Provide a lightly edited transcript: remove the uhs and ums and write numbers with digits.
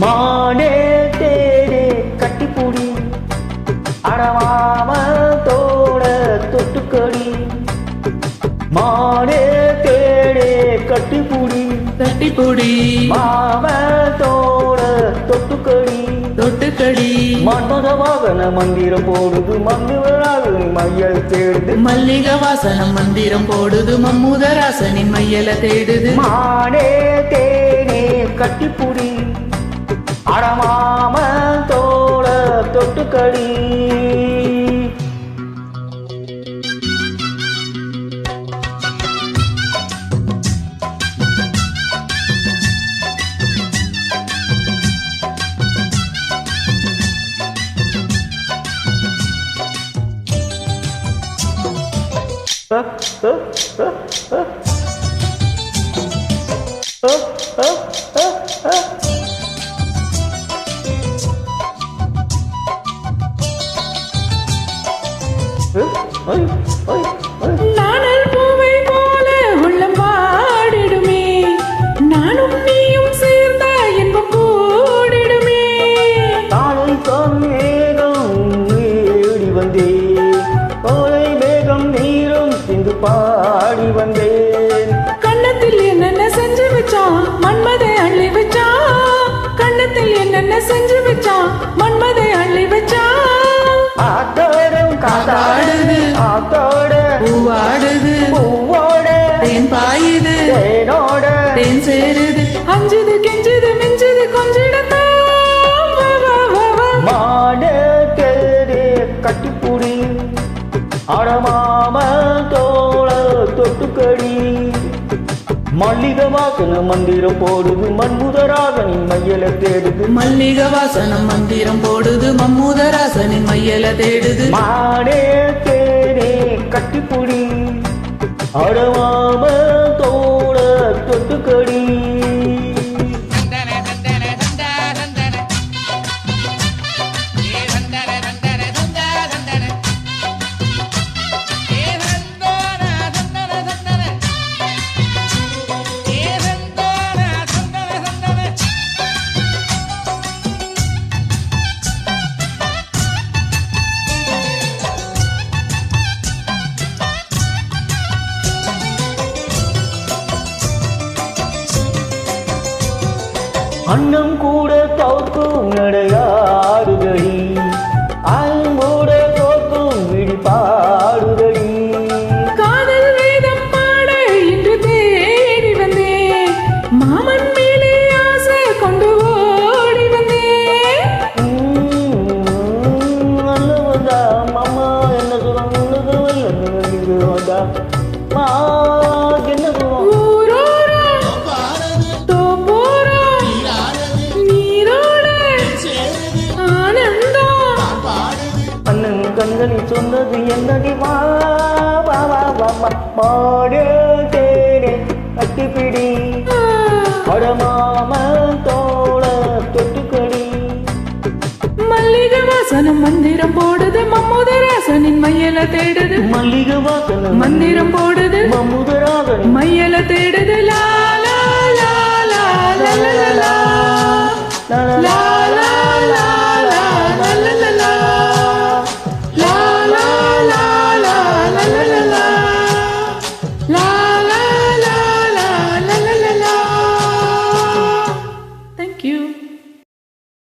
மானே தேரே கட்டிப்புடி அடமாமத்தோட தொட்டுக்கடி மானே தேரே கட்டிப்புடி தட்டிப்புடி மாமத்தோட தொட்டுக்கடி மன்மத வாகன மந்திரம் போடுது மங்குவராகனின் மையல் தேடுது மல்லிக வாசனம் மந்திரம் போடுது மம்முதராசனின் மையல தேடுது மானே தேனே கட்டிப்புடி அடமாமத்தோட தொட்டுக்கடி நானல் பூவை போல உள்ளம் பாடிடுமே நானும் நீயும் சேர்ந்த இன்பம் கூடிடுமே காலை மேகம் ஏடி வந்தே கோலை மேகம் நீரும் சிந்து பாடி வந்தேன் கண்ணத்தில் என்னென்ன செஞ்சு வச்சான் மன்மதை அள்ளி வச்சான் கண்ணத்தில் என்னென்ன செஞ்சு வச்சான் மன்மதை அள்ளி வச்சான் ஆத்தோடும் காதாடுது ஆத்தோட பூவாடுது பூவோட தேன் பாயுது தேனோட தேன் சேருது அஞ்சுது கெஞ்சுது மிஞ்சுது கொஞ்சிடத்தா மாட தேரே கட்டிப்புடி அடமாம தோள தொட்டுக்கடி மல்லிக வாசன மந்திரம் போடுது மன்முதராகனின் மையல தேடுது மல்லிக வாசனம் மந்திரம் போடுது மம்முதராசனின் மையல தேடுது மாடே தேரே கட்டிப்புடி அடமாம தோள தொட்டுக்கடி அன்னம் கூட தோற்கும் நடையாடுதடி அன்போட தோற்கும் விழி பாடுதடி காதல் வேதம் பாட இன்று தேடி வந்தேன் மாமன் மேலே ஆசை கொண்டு ஓடி வந்தேன் நல்லவதா மாமா என்ன சொல்லுங்க மா என்ன சொல்லுவோம் கண்களில் சொன்னது என்னடி மாடே தேனே கட்டிப்பிடி அடமாம தோள தொட்டுக்கடி மல்லிகை வாசனம் மந்திரம் போடுது மம்முதராசனின் மையல தேடுது மல்லிகை வாசனம் மந்திரம் போடுது மம்முதராசனின் மையல தேடுது லா லா லா லா லா லா லா லா